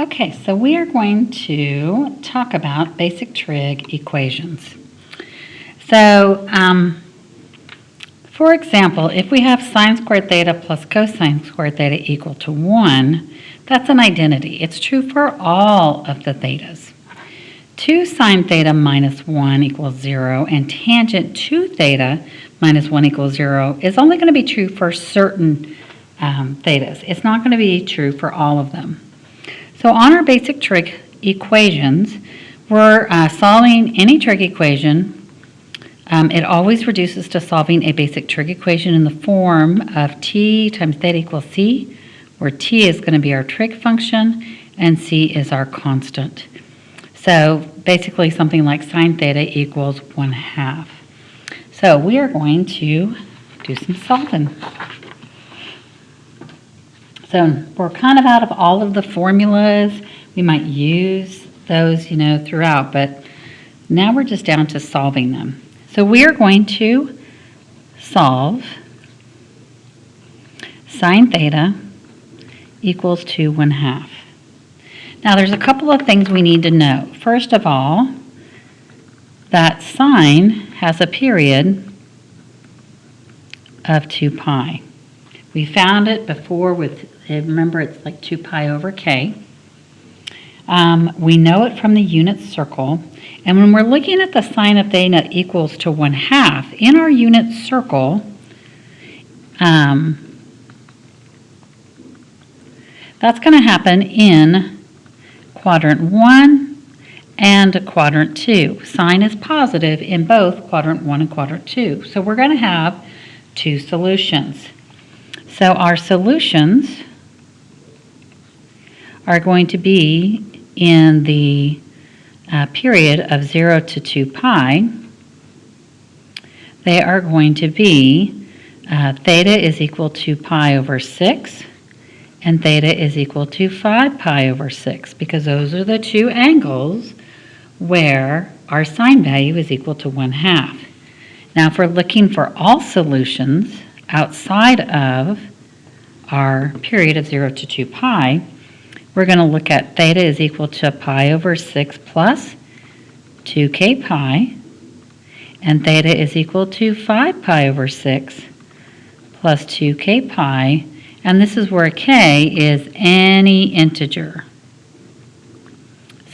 Okay, so we are going to talk about basic trig equations. So, for example, if we have sine squared theta plus cosine squared theta equal to 1, that's an identity. It's true for all of the thetas. 2 sine theta minus 1 equals 0, and tangent 2 theta minus 1 equals 0 is only going to be true for certain thetas. It's not going to be true for all of them. So on our basic trig equations, we're solving any trig equation. It always reduces to solving a basic trig equation in the form of t times theta equals c, where t is going to be our trig function and c is our constant. So basically something like sine theta equals 1/2. So we are going to do some solving. So we're kind of out of all of the formulas. We might use those, throughout, but now we're just down to solving them. So we are going to solve sine theta equals to 1/2. Now there's a couple of things we need to know. First of all, that sine has a period of 2 pi. We found it before with, remember it's like 2 pi over k. We know it from the unit circle. And when we're looking at the sine of theta equals to 1/2, in our unit circle, that's going to happen in quadrant 1 and quadrant 2. Sine is positive in both quadrant 1 and quadrant 2. So we're going to have two solutions. So our solutions are going to be in the period of 0 to 2 pi. They are going to be theta is equal to pi over 6 and theta is equal to 5 pi over 6, because those are the two angles where our sine value is equal to 1/2. Now if we're looking for all solutions outside of our period of 0 to 2 pi, we're going to look at theta is equal to pi over 6 plus 2k pi, and theta is equal to 5 pi over 6 plus 2k pi, and this is where k is any integer.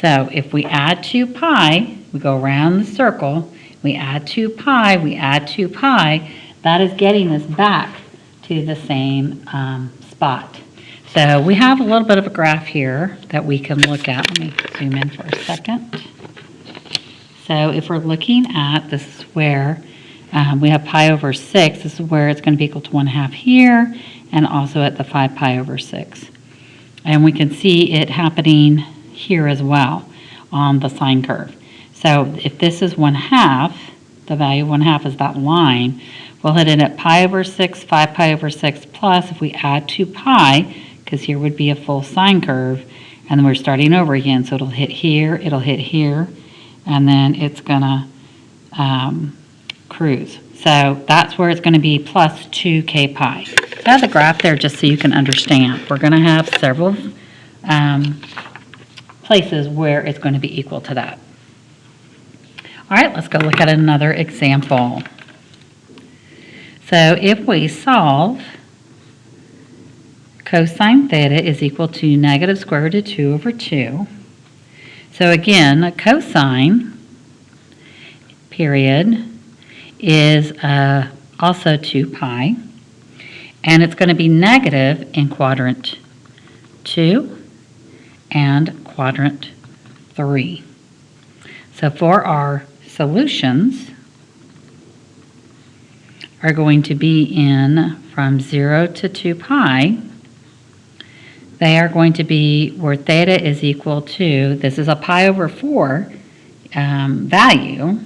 So if we add 2 pi, we go around the circle, we add 2 pi, we add 2 pi, that is getting us back to the same spot. So we have a little bit of a graph here that we can look at. Let me zoom in for a second. So if we're looking at, this is where we have pi over 6. This is where it's going to be equal to 1/2 here, and also at the 5 pi over 6. And we can see it happening here as well on the sine curve. So if this is 1/2, the value of 1/2 is that line, we'll hit it at pi over 6, 5 pi over 6 plus, if we add 2 pi, because here would be a full sine curve, and then we're starting over again, so it'll hit here, and then it's going to cruise. So that's where it's going to be plus 2k pi. So I have the graph there just so you can understand. We're going to have several places where it's going to be equal to that. All right, let's go look at another example. So if we solve cosine theta is equal to negative square root of 2 over 2. So again, a cosine period is also 2 pi, and it's going to be negative in quadrant 2 and quadrant 3. So for our solutions are going to be in from 0 to 2 pi. They are going to be where theta is equal to, this is a pi over 4 value.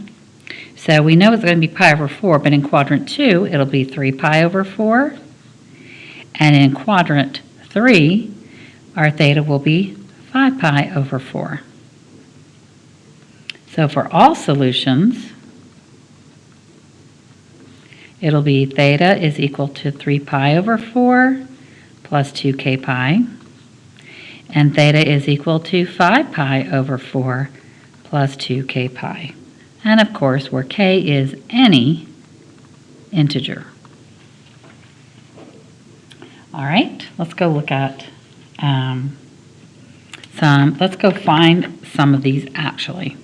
So we know it's going to be pi over 4, but in quadrant 2, it'll be 3 pi over 4. And in quadrant 3, our theta will be 5 pi over 4. So for all solutions, it'll be theta is equal to 3 pi over 4 plus 2k pi. And theta is equal to 5 pi over 4 plus 2k pi. And of course, where k is any integer. All right, let's go look at let's go find some of these actually.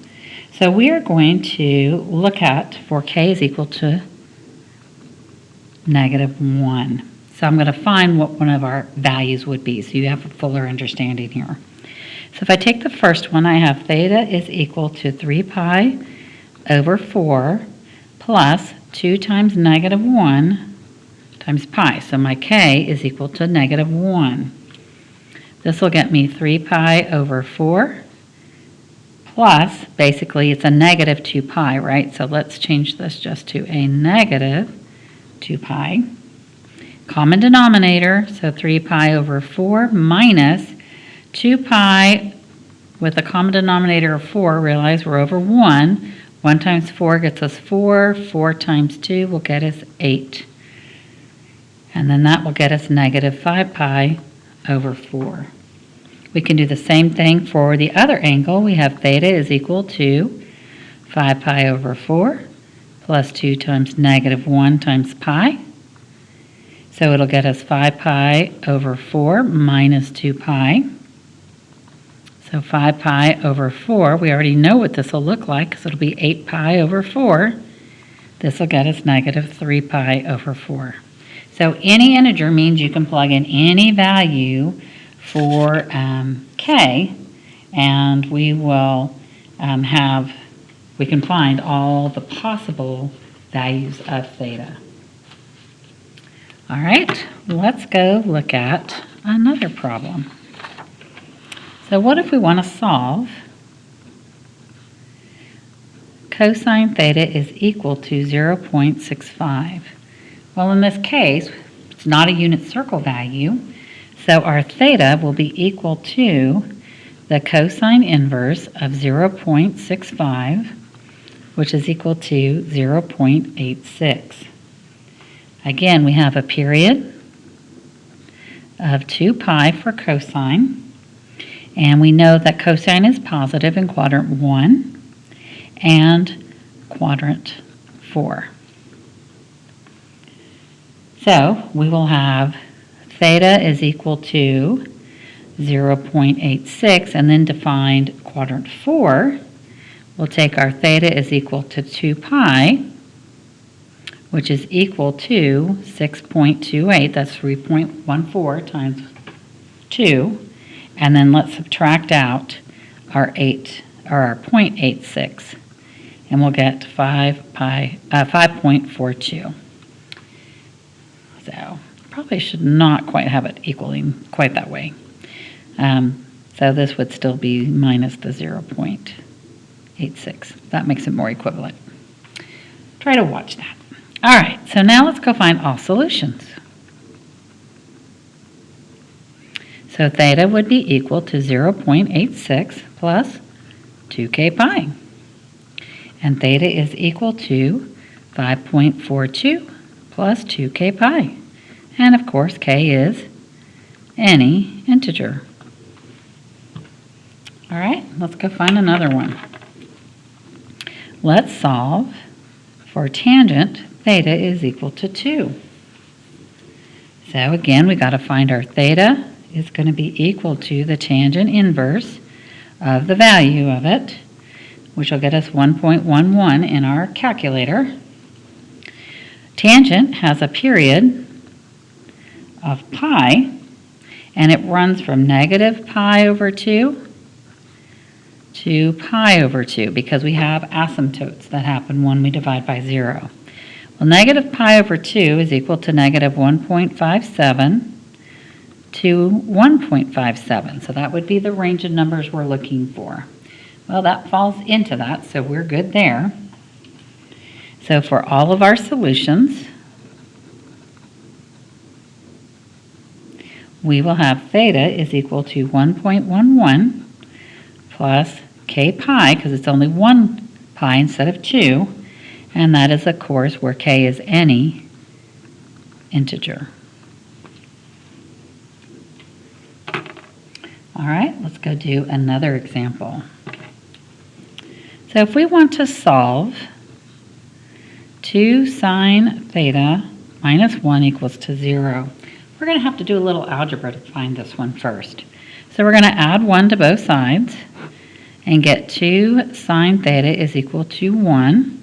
So we are going to look at for k is equal to -1. So I'm going to find what one of our values would be so you have a fuller understanding here. So if I take the first one, I have theta is equal to 3 pi over 4 plus 2 times -1 times pi. So my k is equal to -1. This will get me 3 pi over 4 plus, basically it's a -2 pi, right? So let's change this just to a -2 pi. Common denominator, so 3 pi over 4 minus 2 pi with a common denominator of 4. Realize we're over 1. 1 times 4 gets us 4. 4 times 2 will get us 8. And then that will get us -5 pi over 4. We can do the same thing for the other angle. We have theta is equal to 5 pi over 4 plus 2 times -1 times pi. So it'll get us 5 pi over 4 minus 2 pi. So 5 pi over 4, we already know what this will look like because it'll be 8 pi over 4. This will get us -3 pi over 4. So any integer means you can plug in any value for k, and we will we can find all the possible values of theta. All right, let's go look at another problem. So what if we want to solve cosine theta is equal to 0.65? Well, in this case, it's not a unit circle value, so our theta will be equal to the cosine inverse of 0.65, which is equal to 0.86. Again, we have a period of 2 pi for cosine, and we know that cosine is positive in quadrant 1 and quadrant 4. So we will have theta is equal to 0.86, and then to find quadrant 4, we'll take our theta is equal to 2 pi, which is equal to 6.28. That's 3.14 times 2. And then let's subtract out our 0.86, and we'll get 5.42. So probably should not quite have it equaling quite that way. So this would still be minus the 0.86. That makes it more equivalent. Try to watch that. All right, so now let's go find all solutions. So theta would be equal to 0.86 plus 2k pi. And theta is equal to 5.42 plus 2k pi. And of course, k is any integer. All right, let's go find another one. Let's solve for tangent theta is equal to 2. So again, we got to find our theta is going to be equal to the tangent inverse of the value of it, which will get us 1.11 in our calculator. Tangent has a period of pi, and it runs from -pi over 2 to pi over 2 because we have asymptotes that happen when we divide by 0. Well, -pi over 2 is equal to -1.57 to 1.57. So that would be the range of numbers we're looking for. Well, that falls into that, so we're good there. So for all of our solutions, we will have theta is equal to 1.11 plus k pi, because it's only 1 pi instead of 2, and that is, of course, where k is any integer. All right, let's go do another example. So if we want to solve 2 sine theta minus 1 equals to 0, we're going to have to do a little algebra to find this one first. So we're going to add 1 to both sides and get 2 sine theta is equal to 1.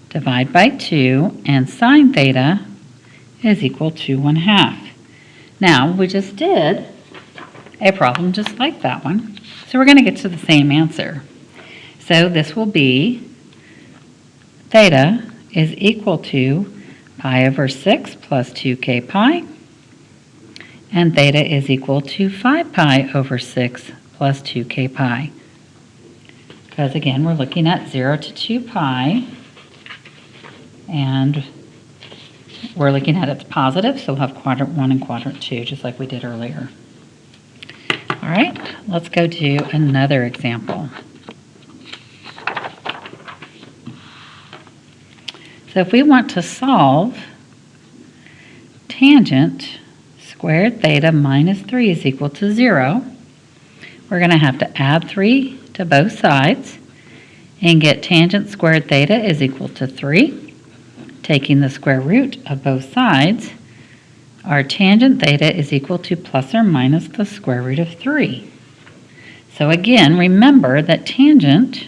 Divide by 2, and sine theta is equal to 1/2. Now, we just did a problem just like that one, so we're going to get to the same answer. So this will be theta is equal to pi over 6 plus 2k pi, and theta is equal to 5 pi over 6 plus 2k pi. Because again, we're looking at 0 to 2 pi, and we're looking at it's positive, so we'll have quadrant 1 and quadrant 2, just like we did earlier. All right, let's go to another example. So if we want to solve tangent squared theta minus 3 is equal to 0, we're going to have to add 3 to both sides and get tangent squared theta is equal to 3. Taking the square root of both sides, our tangent theta is equal to plus or minus the square root of 3. So again, remember that tangent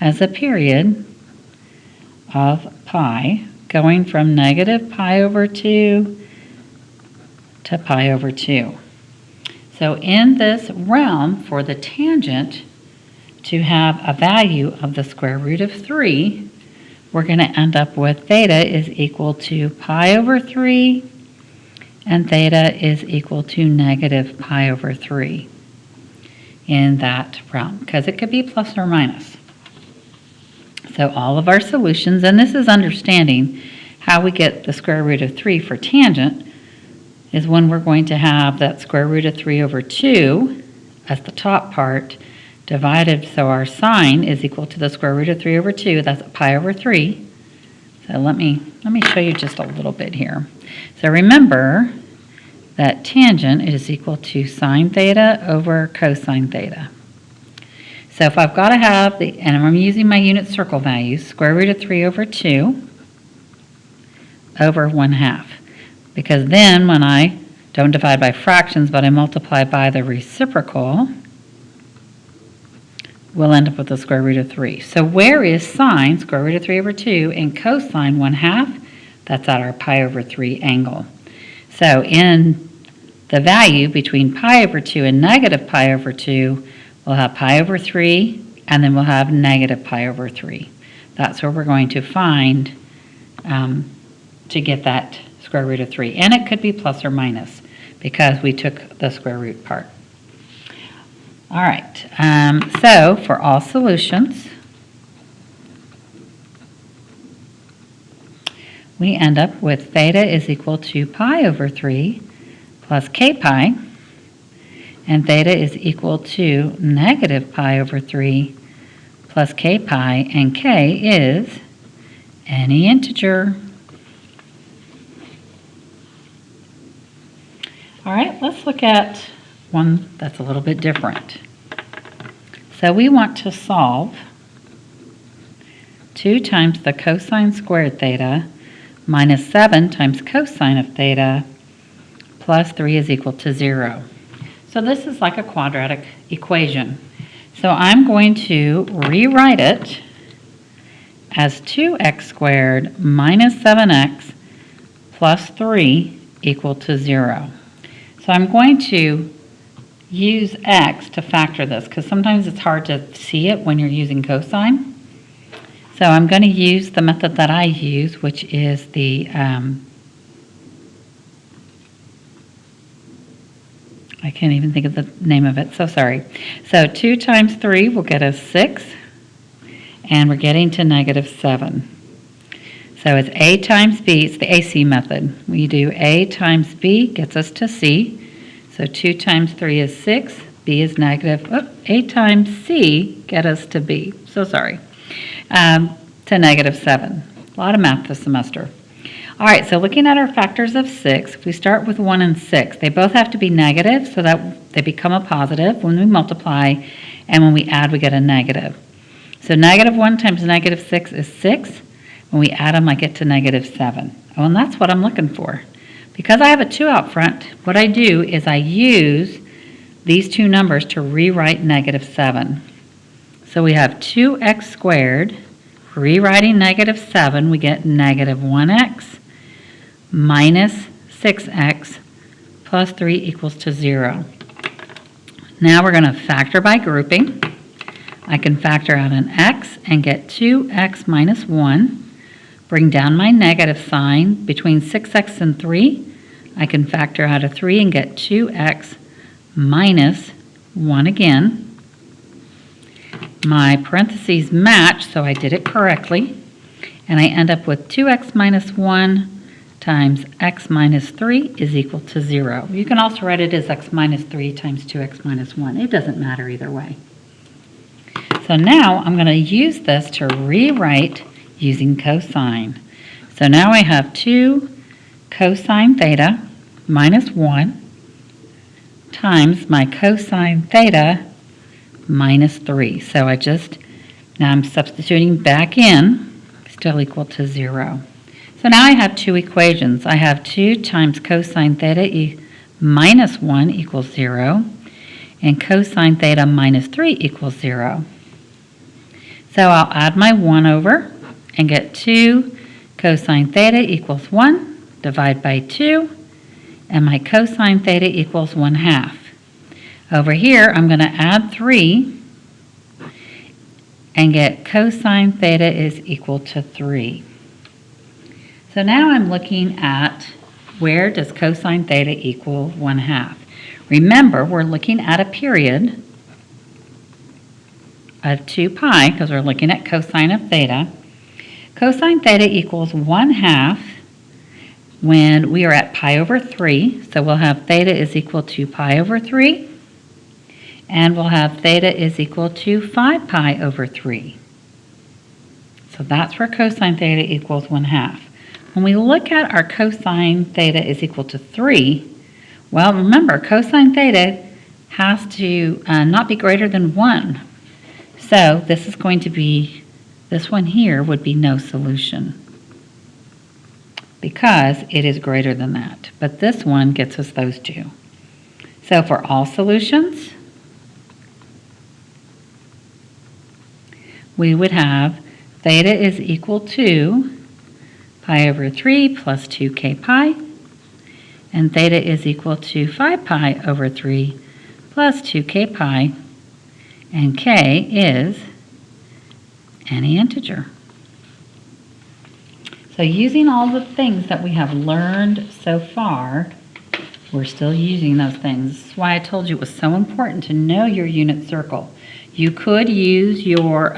has a period of pi going from negative pi over 2 to pi over 2. So in this realm, for the tangent to have a value of the square root of 3, we're going to end up with theta is equal to pi over 3, and theta is equal to negative pi over 3 in that realm, because it could be plus or minus. So all of our solutions, and this is understanding how we get the square root of 3 for tangent, is when we're going to have that square root of 3 over 2 as the top part divided, so our sine is equal to the square root of 3 over 2, that's pi over 3. So let me show you just a little bit here. So remember that tangent is equal to sine theta over cosine theta. So if I've got to have the, and I'm using my unit circle values, square root of 3 over 2 over 1/2. Because then when I don't divide by fractions, but I multiply by the reciprocal, we'll end up with the square root of 3. So where is sine, square root of 3 over 2, and cosine 1/2? That's at our pi over 3 angle. So in the value between pi over 2 and negative pi over 2, we'll have pi over 3, and then we'll have negative pi over 3. That's where we're going to find to get that square root of 3. And it could be plus or minus because we took the square root part. All right, so for all solutions, we end up with theta is equal to pi over 3 plus k pi, and theta is equal to negative pi over 3 plus k pi, and k is any integer. All right, let's look at one that's a little bit different. So we want to solve 2 times the cosine squared theta minus 7 times cosine of theta plus 3 is equal to 0. So this is like a quadratic equation. So I'm going to rewrite it as 2x squared minus 7x plus 3 equal to 0. So I'm going to use x to factor this because sometimes it's hard to see it when you're using cosine. So I'm going to use the method that I use, which is the I can't even think of the name of it, so sorry. So 2 times 3 will get us 6, and we're getting to negative 7. So it's a times b, it's the AC method. We do a times b gets us to c. So 2 times 3 is 6, b is negative, a times c get us to b, so sorry, to negative 7. A lot of math this semester. All right, so looking at our factors of 6, if we start with 1 and 6, they both have to be negative so that they become a positive when we multiply, and when we add, we get a negative. So negative 1 times negative 6 is 6. When we add them, I get to negative 7. Oh, and that's what I'm looking for. Because I have a 2 out front, what I do is I use these two numbers to rewrite negative 7. So we have 2x squared. Rewriting negative 7, we get negative 1x minus 6x plus 3 equals to 0. Now we're going to factor by grouping. I can factor out an x and get 2x minus 1. Bring down my negative sign. Between 6x and 3, I can factor out a 3 and get 2x minus 1 again. My parentheses match, so I did it correctly. And I end up with 2x minus 1 times x minus 3 is equal to 0. You can also write it as x minus 3 times 2x minus 1. It doesn't matter either way. So now I'm going to use this to rewrite using cosine. So now I have 2 cosine theta minus 1 times my cosine theta minus 3. So now I'm substituting back in, still equal to 0. So now I have two equations. I have 2 times cosine theta minus 1 equals 0, and cosine theta minus 3 equals 0. So I'll add my 1 over and get 2 cosine theta equals 1, divide by 2, and my cosine theta equals 1/2. Over here, I'm going to add 3 and get cosine theta is equal to 3. So now I'm looking at where does cosine theta equal 1/2. Remember, we're looking at a period of 2 pi, because we're looking at cosine of theta. Cosine theta equals 1/2 when we are at pi over 3. So we'll have theta is equal to pi over 3. And we'll have theta is equal to 5 pi over 3. So that's where cosine theta equals 1/2. When we look at our cosine theta is equal to 3, well, remember, cosine theta has to not be greater than 1. So this is going to be, this one here would be no solution because it is greater than that. But this one gets us those two. So for all solutions, we would have theta is equal to pi over 3 plus 2k pi, and theta is equal to 5 pi over 3 plus 2k pi, and k is any integer. So using all the things that we have learned so far, we're still using those things. That's why I told you it was so important to know your unit circle. You could use your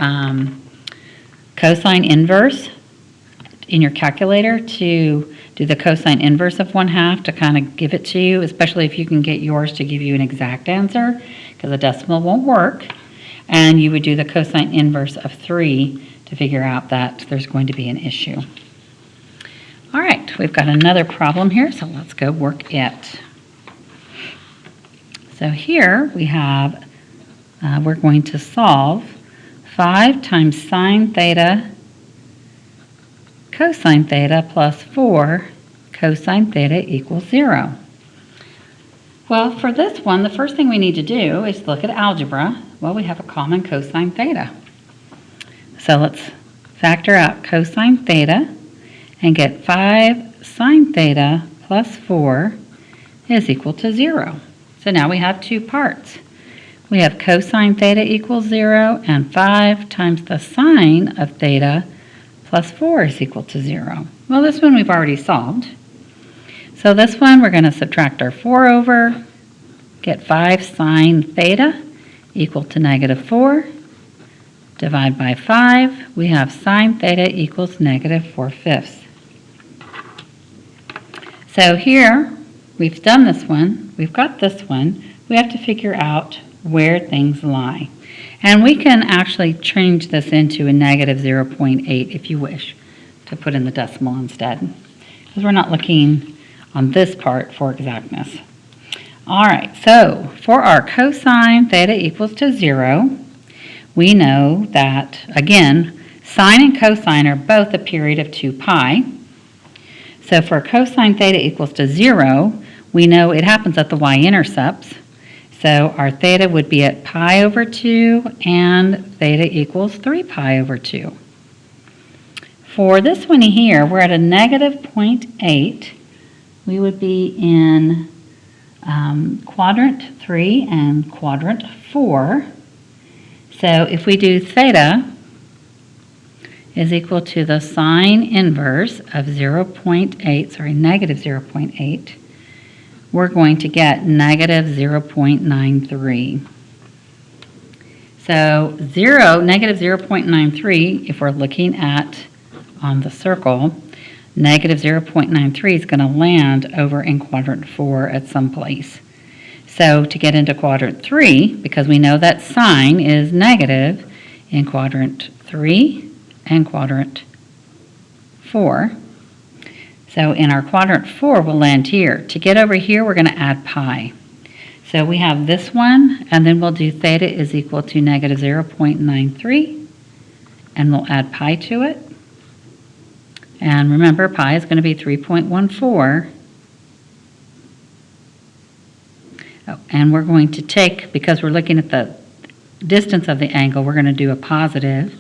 cosine inverse in your calculator to do the cosine inverse of 1/2 to kind of give it to you, especially if you can get yours to give you an exact answer, because a decimal won't work. And you would do the cosine inverse of 3 to figure out that there's going to be an issue. All right, we've got another problem here, so let's go work it. So here we have, we're going to solve 5 times sine theta cosine theta plus 4 cosine theta equals 0. Well, for this one, the first thing we need to do is look at algebra. Well, we have a common cosine theta. So let's factor out cosine theta and get 5 sine theta plus 4 is equal to 0. So now we have two parts. We have cosine theta equals 0, and 5 times the sine of theta plus 4 is equal to 0. Well, this one we've already solved. So this one we're going to subtract our 4 over, get 5 sine theta equal to negative 4. Divide by 5, we have sine theta equals negative 4/5. So here, we've done this one, we've got this one, we have to figure out where things lie. And we can actually change this into a negative 0.8 if you wish to put in the decimal instead. because we're not looking on this part for exactness. All right, so for our cosine theta equals to 0, we know that, again, sine and cosine are both a period of 2 pi. So for cosine theta equals to 0, we know it happens at the y-intercepts. So our theta would be at pi over 2, and theta equals 3 pi over 2. For this one here, we're at a negative 0.8. We would be in quadrant 3 and quadrant 4. So if we do theta is equal to the sine inverse of negative 0.8, we're going to get negative 0.93. So negative 0.93, if we're looking at on the circle, negative 0.93 is going to land over in quadrant 4 at some place. So to get into quadrant 3, because we know that sine is negative in quadrant 3 and quadrant 4. So in our quadrant 4, we'll land here. To get over here, we're going to add pi. So we have this one, and then we'll do theta is equal to negative 0.93, and we'll add pi to it. And remember, pi is going to be 3.14. Oh, and we're going to take, because we're looking at the distance of the angle, we're going to do a positive,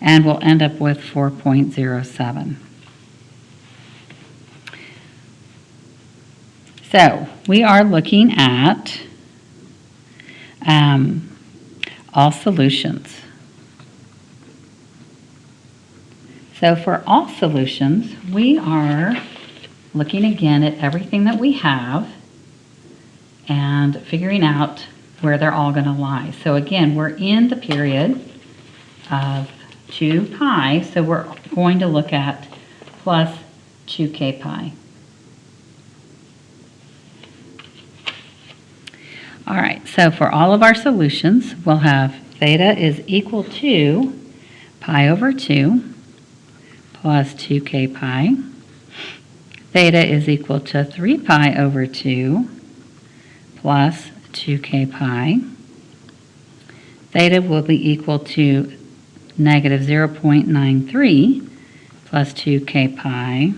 and we'll end up with 4.07. So we are looking at all solutions. So for all solutions, we are looking again at everything that we have and figuring out where they're all going to lie. So again, we're in the period of 2 pi, so we're going to look at plus 2k pi. All right, so for all of our solutions, we'll have theta is equal to pi over 2 plus 2k pi. Theta is equal to 3 pi over 2 plus 2k pi. Theta will be equal to negative 0.93 plus 2k pi,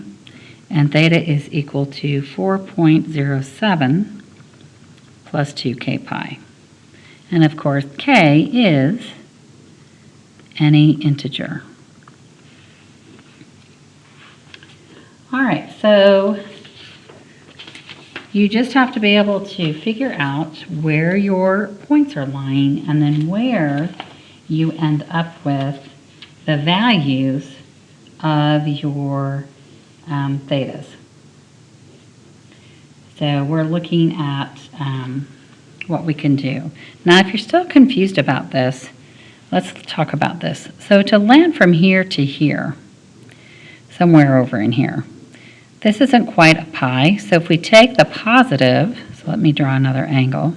and theta is equal to 4.07 plus 2k pi. And of course, k is any integer. All right, so you just have to be able to figure out where your points are lying and then where you end up with the values of your thetas. So we're looking at what we can do. Now, if you're still confused about this, let's talk about this. So to land from here to here, somewhere over in here, this isn't quite a pi. So if we take the positive, so let me draw another angle,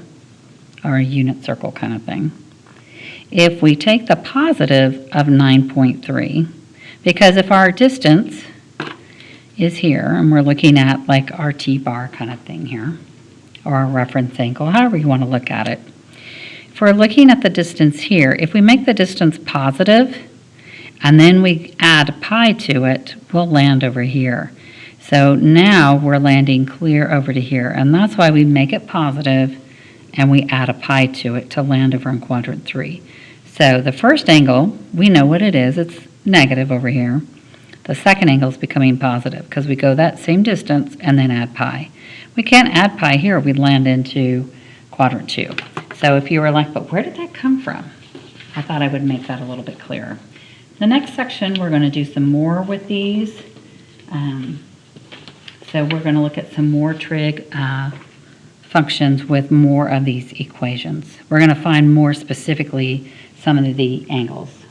or a unit circle kind of thing. If we take the positive of 9.3, because if our distance is here, and we're looking at like our t-bar kind of thing here, or our reference angle, however you want to look at it. If we're looking at the distance here, if we make the distance positive, and then we add pi to it, we'll land over here. So now we're landing clear over to here, and that's why we make it positive, and we add a pi to it to land over in quadrant 3. So the first angle, we know what it is, it's negative over here. The second angle is becoming positive because we go that same distance and then add pi. We can't add pi here, we'd land into quadrant 2. So if you were like, but where did that come from? I thought I would make that a little bit clearer. The next section, we're going to do some more with these. So we're going to look at some more trig functions with more of these equations. We're going to find more specifically some of the angles.